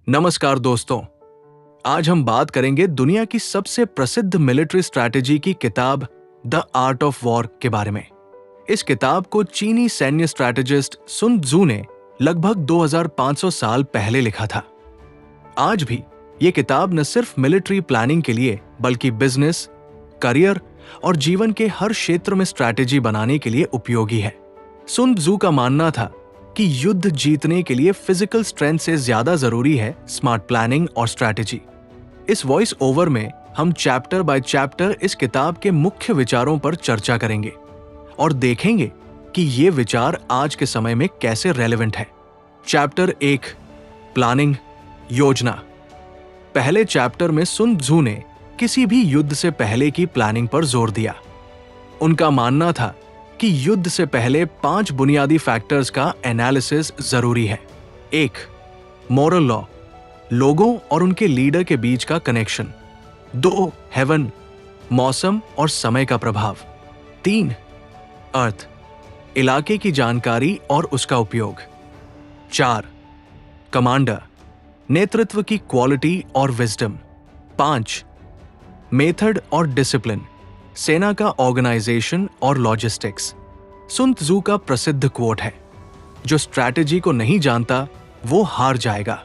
नमस्कार दोस्तों, आज हम बात करेंगे दुनिया की सबसे प्रसिद्ध मिलिट्री स्ट्रैटेजी की किताब द आर्ट ऑफ वॉर के बारे में। इस किताब को चीनी सैन्य स्ट्रैटेजिस्ट सुन त्सू ने लगभग 2500 साल पहले लिखा था। आज भी ये किताब न सिर्फ मिलिट्री प्लानिंग के लिए बल्कि बिजनेस, करियर और जीवन के हर क्षेत्र में स्ट्रैटेजी बनाने के लिए उपयोगी है। सुन त्सू का मानना था कि युद्ध जीतने के लिए फिजिकल स्ट्रेंथ से ज्यादा जरूरी है स्मार्ट प्लानिंग और स्ट्रैटेजी। इस वॉइस ओवर में हम चैप्टर बाय चैप्टर इस किताब के मुख्य विचारों पर चर्चा करेंगे और देखेंगे कि ये विचार आज के समय में कैसे रेलेवेंट है। चैप्टर 1, प्लानिंग, योजना। पहले चैप्टर में सुन त्सू ने किसी भी युद्ध से पहले की प्लानिंग पर जोर दिया। उनका मानना था कि युद्ध से पहले 5 बुनियादी फैक्टर्स का एनालिसिस जरूरी है। 1, मोरल लॉ, लोगों और उनके लीडर के बीच का कनेक्शन। 2, हेवन, मौसम और समय का प्रभाव। 3, अर्थ, इलाके की जानकारी और उसका उपयोग। 4, कमांडर, नेतृत्व की क्वालिटी और विजडम। 5, मेथड और डिसिप्लिन, सेना का ऑर्गेनाइजेशन और लॉजिस्टिक्स। सुन त्सू का प्रसिद्ध कोट है, जो स्ट्रैटेजी को नहीं जानता वो हार जाएगा।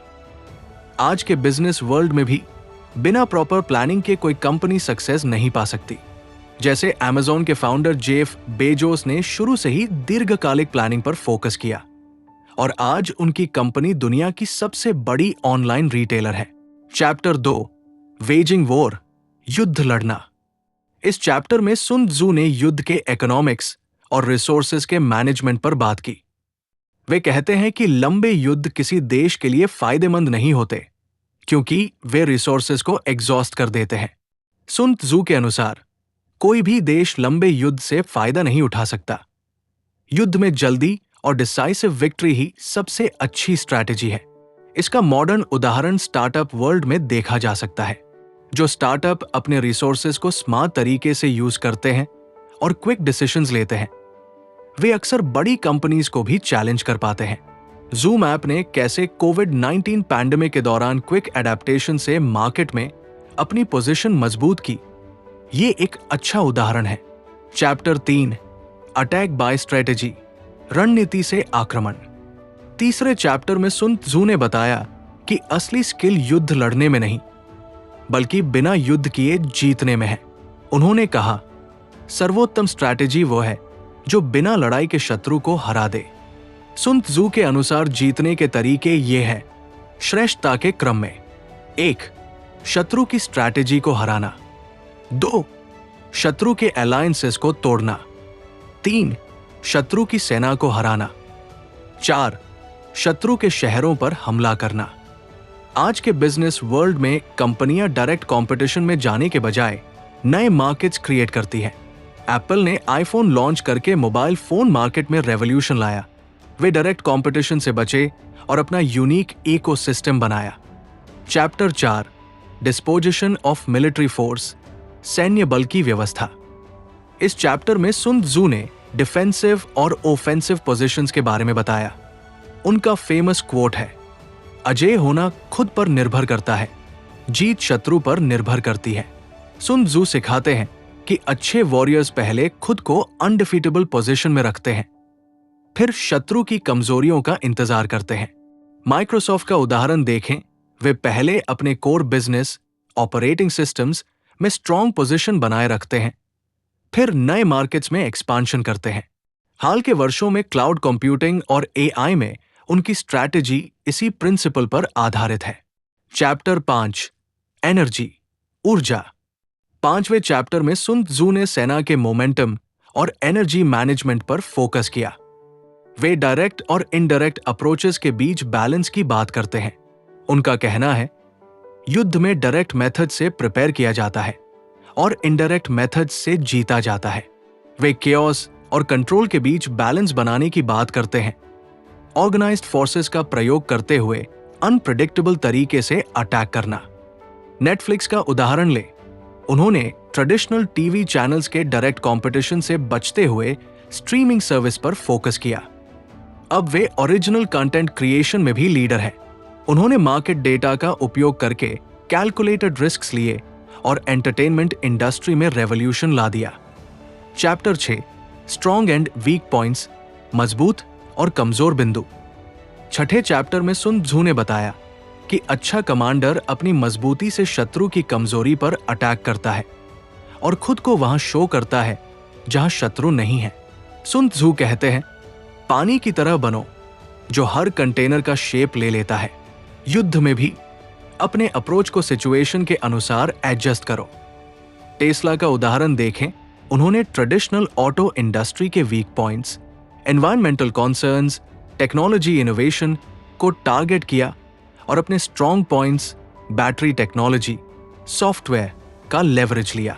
आज के बिजनेस वर्ल्ड में भी बिना प्रॉपर प्लानिंग के कोई कंपनी सक्सेस नहीं पा सकती। जैसे अमेज़न के फाउंडर जेफ बेजोस ने शुरू से ही दीर्घकालिक प्लानिंग पर फोकस किया और आज उनकी कंपनी दुनिया की सबसे बड़ी ऑनलाइन रिटेलर है। चैप्टर 2, वेजिंग वॉर, युद्ध लड़ना। इस चैप्टर में सुन त्सू ने युद्ध के इकोनॉमिक्स और रिसोर्सेज के मैनेजमेंट पर बात की। वे कहते हैं कि लंबे युद्ध किसी देश के लिए फायदेमंद नहीं होते क्योंकि वे रिसोर्सेज को एग्जॉस्ट कर देते हैं। सुन त्सू के अनुसार कोई भी देश लंबे युद्ध से फायदा नहीं उठा सकता। युद्ध में जल्दी और डिसाइसिव विक्ट्री ही सबसे अच्छी स्ट्रैटेजी है। इसका मॉडर्न उदाहरण स्टार्टअप वर्ल्ड में देखा जा सकता है। जो स्टार्टअप अपने रिसोर्सेज को स्मार्ट तरीके से यूज करते हैं और क्विक डिसीजंस लेते हैं, वे अक्सर बड़ी कंपनीज को भी चैलेंज कर पाते हैं। जूम ऐप ने कैसे कोविड-19 पैंडेमिक के दौरान क्विक एडेप्टेशन से मार्केट में अपनी पोजीशन मजबूत की, ये एक अच्छा उदाहरण है। चैप्टर 3, अटैक बाय स्ट्रेटेजी, रणनीति से आक्रमण। तीसरे चैप्टर में सुन त्सू ने बताया कि असली स्किल युद्ध लड़ने में नहीं बल्कि बिना युद्ध किए जीतने में है। उन्होंने कहा, सर्वोत्तम स्ट्रैटेजी वो है जो बिना लड़ाई के शत्रु को हरा दे। सुन त्सू के अनुसार जीतने के तरीके ये हैं श्रेष्ठता के क्रम में। 1, शत्रु की स्ट्रैटेजी को हराना। 2, शत्रु के अलायंसेस को तोड़ना। 3, शत्रु की सेना को हराना। 4, शत्रु के शहरों पर हमला करना। आज के बिजनेस वर्ल्ड में कंपनियां डायरेक्ट कंपटीशन में जाने के बजाय नए मार्केट्स क्रिएट करती हैं। एप्पल ने आईफोन लॉन्च करके मोबाइल फोन मार्केट में रेवोल्यूशन लाया। वे डायरेक्ट कंपटीशन से बचे और अपना यूनिक इकोसिस्टम बनाया। Chapter 4, disposition of military force, सैन्य बल की व्यवस्था। इस चैप्टर में सुन त्सू ने डिफेंसिव और ओफेंसिव पोजीशंस के बारे में बताया। उनका फेमस क्वोट है, अजेय होना खुद पर निर्भर करता है, जीत शत्रु पर निर्भर करती है। सुन त्सू सिखाते हैं कि अच्छे वॉरियर्स पहले खुद को अनडिफीटेबल पोजीशन में रखते हैं, फिर शत्रु की कमजोरियों का इंतजार करते हैं। माइक्रोसॉफ्ट का उदाहरण देखें, वे पहले अपने कोर बिजनेस, ऑपरेटिंग सिस्टम्स में स्ट्रॉन्ग पोजीशन बनाए रखते हैं, फिर नए मार्केट्स में एक्सपांशन करते हैं। हाल के वर्षों में क्लाउड कंप्यूटिंग और एआई में उनकी स्ट्रैटेजी इसी प्रिंसिपल पर आधारित है। चैप्टर 5, एनर्जी, ऊर्जा। 5वें चैप्टर में सुन त्सू ने सेना के मोमेंटम और एनर्जी मैनेजमेंट पर फोकस किया। वे डायरेक्ट और इनडायरेक्ट अप्रोचेस के बीच बैलेंस की बात करते हैं। उनका कहना है, युद्ध में डायरेक्ट मेथड से प्रिपेयर किया जाता है और इनडायरेक्ट मेथड से जीता जाता है। वे केओस और कंट्रोल के बीच बैलेंस बनाने की बात करते हैं। ऑर्गेनाइज्ड फोर्सेस का प्रयोग करते हुए अनप्रेडिक्टेबल तरीके से अटैक करना। नेटफ्लिक्स का उदाहरण ले, उन्होंने ट्रेडिशनल टीवी चैनल्स के डायरेक्ट कंपटीशन से बचते हुए स्ट्रीमिंग सर्विस पर फोकस किया। अब वे ओरिजिनल कंटेंट क्रिएशन में भी लीडर हैं। उन्होंने मार्केट डेटा का उपयोग करके कैलकुलेटेड रिस्क्स लिए और एंटरटेनमेंट इंडस्ट्री में रेवोल्यूशन ला दिया। Chapter 6 strong and weak points, मजबूत और कमजोर बिंदु। छठे चैप्टर में सुन त्जू ने बताया कि अच्छा कमांडर अपनी मजबूती से शत्रु की कमजोरी पर अटैक करता है और खुद को वहां शो करता है जहां शत्रु नहीं है। सुन त्जू कहते हैं, पानी की तरह बनो जो हर कंटेनर का शेप ले लेता है। युद्ध में भी अपने अप्रोच को सिचुएशन के अनुसार एडजस्ट करो। टेस्ला का उदाहरण देखें, उन्होंने ट्रेडिशनल ऑटो इंडस्ट्री के weak points, environmental concerns, technology innovation को टारगेट किया और अपने strong points, battery technology, software का लेवरेज लिया।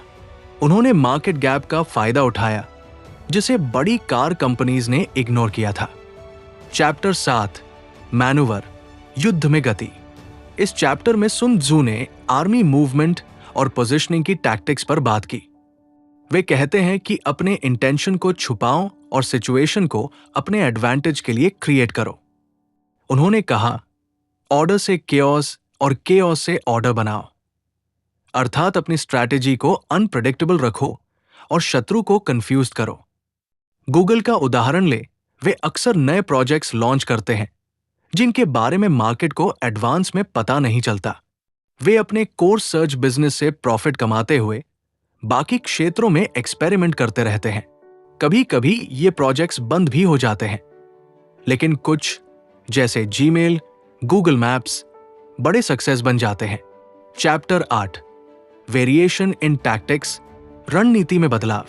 उन्होंने मार्केट गैप का फायदा उठाया जिसे बड़ी कार कंपनीज ने इग्नोर किया था। चैप्टर 7 मैनूवर, युद्ध में गति। इस चैप्टर में सुन त्जू ने आर्मी मूवमेंट और पोजीशनिंग की टैक्टिक्स पर बात की। वे कहते हैं कि अपने इंटेंशन को छुपाओ और सिचुएशन को अपने एडवांटेज के लिए क्रिएट करो। उन्होंने कहा, ऑर्डर से केओस और केओस से ऑर्डर बनाओ, अर्थात अपनी स्ट्रैटेजी को अनप्रेडिक्टेबल रखो और शत्रु को कंफ्यूज करो। गूगल का उदाहरण ले, वे अक्सर नए प्रोजेक्ट्स लॉन्च करते हैं जिनके बारे में मार्केट को एडवांस में पता नहीं चलता। वे अपने कोर सर्च बिजनेस से प्रॉफिट कमाते हुए बाकी क्षेत्रों में एक्सपेरिमेंट करते रहते हैं। कभी कभी ये प्रोजेक्ट्स बंद भी हो जाते हैं, लेकिन कुछ जैसे जीमेल, गूगल मैप्स बड़े सक्सेस बन जाते हैं। चैप्टर 8 वेरिएशन इन टैक्टिक्स, रणनीति में बदलाव।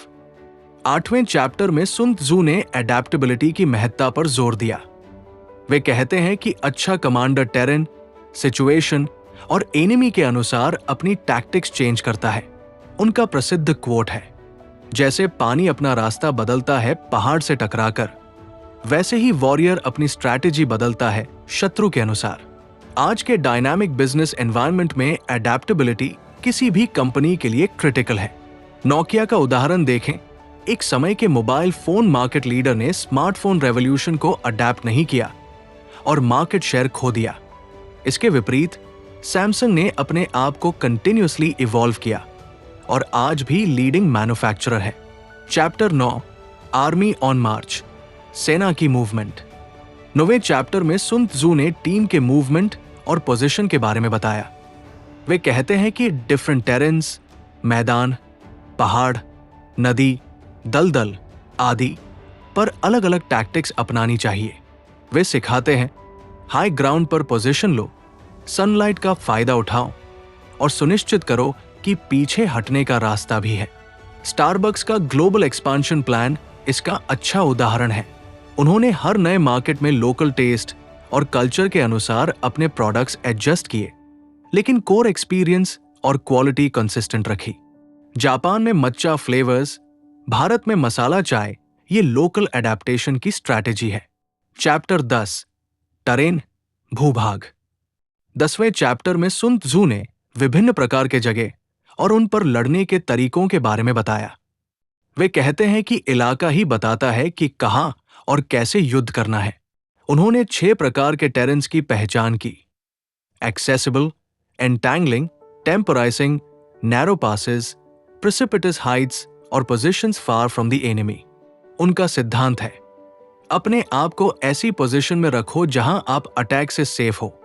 8वें चैप्टर में सुन त्जू ने एडेप्टेबिलिटी की महत्ता पर जोर दिया। वे कहते हैं कि अच्छा कमांडर टेरेन, सिचुएशन और एनिमी के अनुसार अपनी टैक्टिक्स चेंज करता है। उनका प्रसिद्ध क्वोट है, जैसे पानी अपना रास्ता बदलता है पहाड़ से टकराकर, वैसे ही वॉरियर अपनी स्ट्रैटेजी बदलता है शत्रु के अनुसार। आज के डायनामिक बिजनेस एनवायरनमेंट में एडेप्टेबिलिटी किसी भी कंपनी के लिए क्रिटिकल है। नोकिया का उदाहरण देखें, एक समय के मोबाइल फोन मार्केट लीडर ने स्मार्टफोन रेवोल्यूशन को अडेप्ट नहीं किया और मार्केट शेयर खो दिया। इसके विपरीत सैमसंग ने अपने आप को कंटिन्यूअसली इवॉल्व किया और आज भी लीडिंग मैन्युफैक्चरर है। चैप्टर 9 आर्मी ऑन मार्च, सेना की मूवमेंट। 9वें चैप्टर में सुन त्जू ने टीम के मूवमेंट और पोजीशन के बारे में बताया। वे कहते हैं कि डिफरेंट टेरेन्स, मैदान, पहाड़, नदी, दलदल आदि पर अलग अलग टैक्टिक्स अपनानी चाहिए। वे सिखाते हैं, हाई ग्राउंड पर पोजीशन लो, सनलाइट का फायदा उठाओ और सुनिश्चित करो कि पीछे हटने का रास्ता भी है। स्टारबक्स का ग्लोबल एक्सपांशन प्लान इसका अच्छा उदाहरण है। उन्होंने हर नए मार्केट में लोकल टेस्ट और कल्चर के अनुसार अपने प्रोडक्ट्स एडजस्ट किए, लेकिन कोर एक्सपीरियंस और क्वालिटी कंसिस्टेंट रखी। जापान में मच्चा फ्लेवर्स, भारत में मसाला चाय, ये लोकल एडेप्टेशन की स्ट्रैटेजी है। चैप्टर 10 टरेन, भूभाग। 10वें चैप्टर में सुन त्जू ने विभिन्न प्रकार के जगह और उन पर लड़ने के तरीकों के बारे में बताया। वे कहते हैं कि इलाका ही बताता है कि कहां और कैसे युद्ध करना है। उन्होंने 6 प्रकार के टेरेन्स की पहचान की: एक्सेसिबल, एंटैंगलिंग, टेम्पोराइजिंग, नैरो पासेस, प्रिसिपिटस हाइट्स और positions far from the enemy. उनका सिद्धांत है, अपने आप को ऐसी पोजीशन में रखो जहां आप अटैक से सेफ हो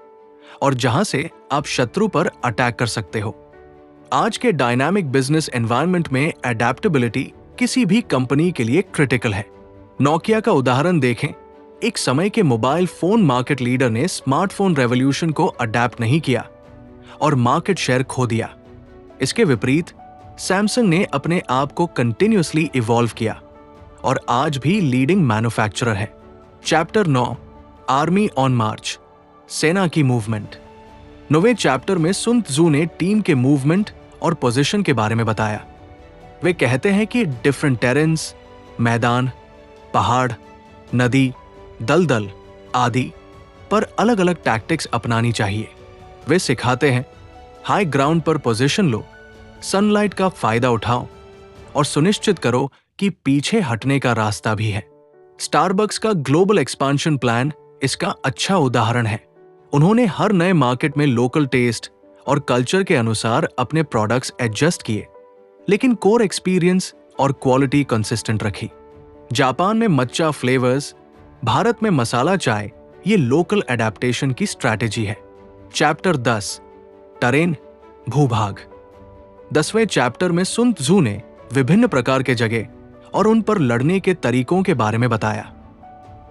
और जहां से आप शत्रु पर अटैक कर सकते हो। आज के डायनामिक बिजनेस एनवायरनमेंट में एडेप्टेबिलिटी किसी भी कंपनी के लिए क्रिटिकल है। नोकिया का उदाहरण देखें, एक समय के मोबाइल फोन मार्केट लीडर ने स्मार्टफोन रेवोल्यूशन को अडेप्ट नहीं किया और मार्केट शेयर खो दिया। इसके विपरीत सैमसंग ने अपने आप को कंटिन्यूअसली इवॉल्व किया और आज भी लीडिंग मैन्युफैक्चरर है। चैप्टर 9 आर्मी ऑन मार्च, सेना की मूवमेंट। 9वें चैप्टर में सुन त्जू ने टीम के मूवमेंट और पोजीशन के बारे में बताया। वे कहते हैं कि डिफरेंट टेरेन्स, मैदान, पहाड़, नदी, दलदल आदि पर अलग अलग टैक्टिक्स अपनानी चाहिए। वे सिखाते हैं, हाई ग्राउंड पर पोजीशन लो, सनलाइट का फायदा उठाओ और सुनिश्चित करो कि पीछे हटने का रास्ता भी है। स्टारबक्स का ग्लोबल एक्सपांशन प्लान इसका अच्छा उदाहरण है। उन्होंने हर नए मार्केट में लोकल टेस्ट और कल्चर के अनुसार अपने प्रोडक्ट्स एडजस्ट किए, लेकिन कोर एक्सपीरियंस और क्वालिटी कंसिस्टेंट रखी। जापान में मच्चा फ्लेवर्स, भारत में मसाला चाय, ये लोकल एडेप्टेशन की स्ट्रैटेजी है। चैप्टर 10, टरेन, भूभाग। 10वें चैप्टर में सुन त्जू ने विभिन्न प्रकार के जगह और उन पर लड़ने के तरीकों के बारे में बताया।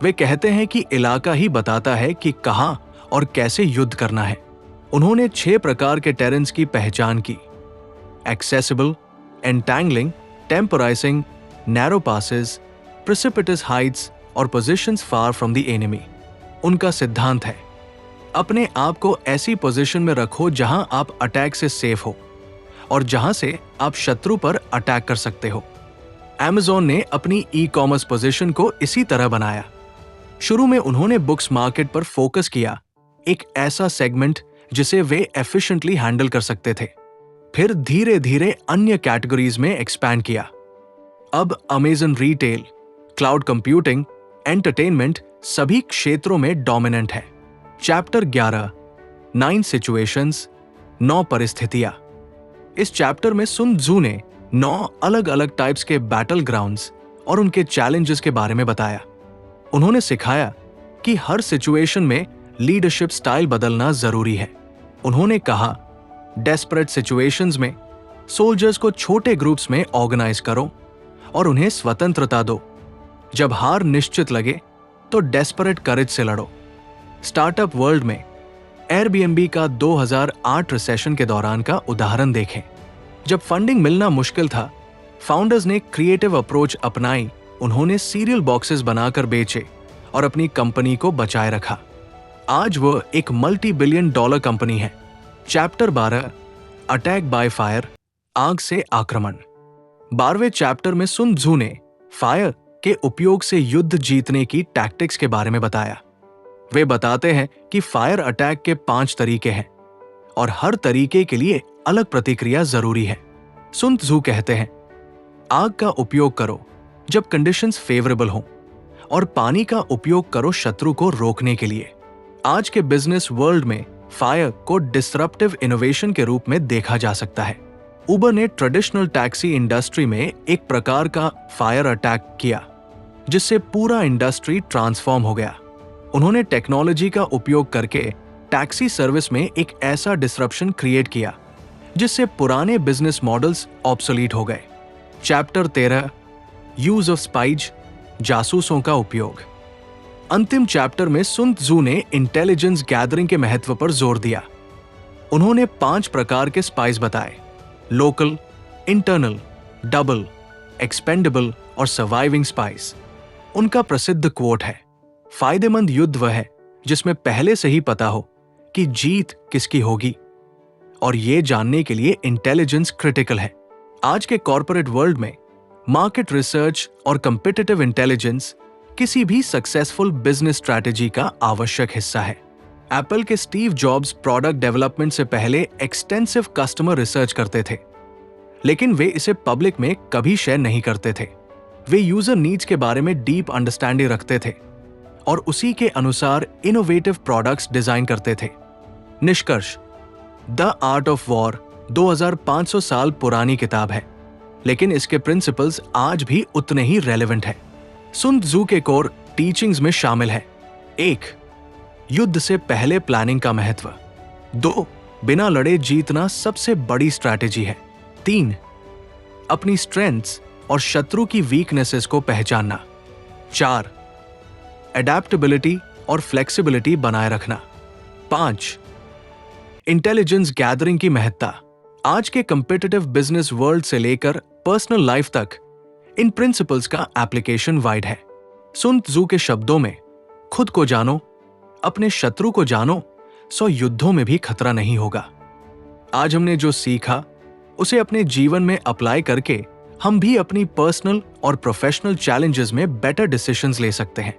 वे कहते हैं कि इलाका ही बताता है कि कहां और कैसे युद्ध करना है। उन्होंने 6 प्रकार के टेरेन्स की पहचान की: एक्सेसिबल, एंटैंगलिंग, टेम्पोराइजिंग, नैरो पासेस, प्रिसिपिटस हाइट्स और positions far from the enemy. उनका सिद्धांत है, अपने आप को ऐसी पोजीशन में रखो जहां आप अटैक से सेफ हो और जहां से आप शत्रु पर अटैक कर सकते हो। Amazon ने अपनी ई-कॉमर्स पोजीशन को इसी तरह बनाया। शुरू में उन्होंने बुक्स मार्केट पर फोकस किया, एक ऐसा सेगमेंट जिसे वे एफिशिएंटली हैंडल कर सकते थे। फिर धीरे धीरे अन्य कैटेगरीज में एक्सपैंड किया। अब Amazon retail, cloud computing, entertainment सभी क्षेत्रों में डोमिनेंट है। चैप्टर 11, 9 सिचुएशंस, 9 परिस्थितियां। इस चैप्टर में सुन त्जू ने 9 अलग अलग टाइप्स के बैटल ग्राउंड्स और उनके चैलेंजेस के बारे में बताया। उन्होंने सिखाया कि हर सिचुएशन में लीडरशिप स्टाइल बदलना जरूरी है। उन्होंने कहा, डेस्परेट सिचुएशंस में सोल्जर्स को छोटे ग्रुप्स में ऑर्गेनाइज करो और उन्हें स्वतंत्रता दो। जब हार निश्चित लगे तो डेस्परेट करेज से लड़ो। स्टार्टअप वर्ल्ड में एयरबीएनबी का 2008 रिसेशन के दौरान का उदाहरण देखें। जब फंडिंग मिलना मुश्किल था, फाउंडर्स ने क्रिएटिव अप्रोच अपनाई। उन्होंने सीरियल बॉक्सेस बनाकर बेचे और अपनी कंपनी को बचाए रखा। आज वह एक $multi-billion कंपनी है। चैप्टर 12, अटैक बाय फायर, आग से आक्रमण। 12वें चैप्टर में सुन त्जू ने फायर के उपयोग से युद्ध जीतने की टैक्टिक्स के बारे में बताया। वे बताते हैं कि फायर अटैक के 5 तरीके हैं और हर तरीके के लिए अलग प्रतिक्रिया जरूरी है। सुन त्जू कहते हैं, आग का उपयोग करो जब कंडीशंस फेवरेबल हों और पानी का उपयोग करो शत्रु को रोकने के लिए। आज के बिजनेस वर्ल्ड में फायर को डिसरप्टिव इनोवेशन के रूप में देखा जा सकता है। उबर ने ट्रेडिशनल टैक्सी इंडस्ट्री में एक प्रकार का फायर अटैक किया जिससे पूरा इंडस्ट्री ट्रांसफॉर्म हो गया। उन्होंने टेक्नोलॉजी का उपयोग करके टैक्सी सर्विस में एक ऐसा डिसरप्शन क्रिएट किया जिससे पुराने बिजनेस मॉडल्स ऑब्सोलीट हो गए। चैप्टर 13, यूज ऑफ स्पाइज, जासूसों का उपयोग। अंतिम चैप्टर में सुन त्जू ने इंटेलिजेंस गैदरिंग के महत्व पर जोर दिया। उन्होंने 5 प्रकार के स्पाइस बताए: लोकल, इंटरनल, डबल, एक्सपेंडेबल और सर्वाइविंग स्पाइस। उनका प्रसिद्ध कोट है, फायदेमंद युद्ध वह है जिसमें पहले से ही पता हो कि जीत किसकी होगी, और यह जानने के लिए इंटेलिजेंस क्रिटिकल है। आज के कॉर्पोरेट वर्ल्ड में मार्केट रिसर्च और कॉम्पिटिटिव इंटेलिजेंस किसी भी सक्सेसफुल बिजनेस स्ट्रैटेजी का आवश्यक हिस्सा है। एप्पल के स्टीव जॉब्स प्रोडक्ट डेवलपमेंट से पहले एक्सटेंसिव कस्टमर रिसर्च करते थे, लेकिन वे इसे पब्लिक में कभी शेयर नहीं करते थे। वे यूजर नीड्स के बारे में डीप अंडरस्टैंडिंग रखते थे और उसी के अनुसार इनोवेटिव प्रोडक्ट्स डिजाइन करते थे। निष्कर्ष, द आर्ट ऑफ वॉर 2500 साल पुरानी किताब है, लेकिन इसके प्रिंसिपल्स आज भी उतने ही रेलेवेंट है। सुन त्जू के कोर टीचिंग्स में शामिल है: 1. युद्ध से पहले प्लानिंग का महत्व। 2. बिना लड़े जीतना सबसे बड़ी स्ट्रैटेजी है। 3. अपनी स्ट्रेंथ्स और शत्रु की वीकनेसेस को पहचानना। 4. एडेप्टेबिलिटी और फ्लेक्सिबिलिटी बनाए रखना। 5. इंटेलिजेंस गैदरिंग की महत्ता। आज के कॉम्पिटिटिव बिजनेस वर्ल्ड से लेकर पर्सनल लाइफ तक इन प्रिंसिपल्स का एप्लीकेशन वाइड है। सुन त्जू के शब्दों में, खुद को जानो, अपने शत्रु को जानो, 100 युद्धों में भी खतरा नहीं होगा। आज हमने जो सीखा उसे अपने जीवन में अप्लाई करके हम भी अपनी पर्सनल और प्रोफेशनल चैलेंजेस में बेटर डिसीजंस ले सकते हैं।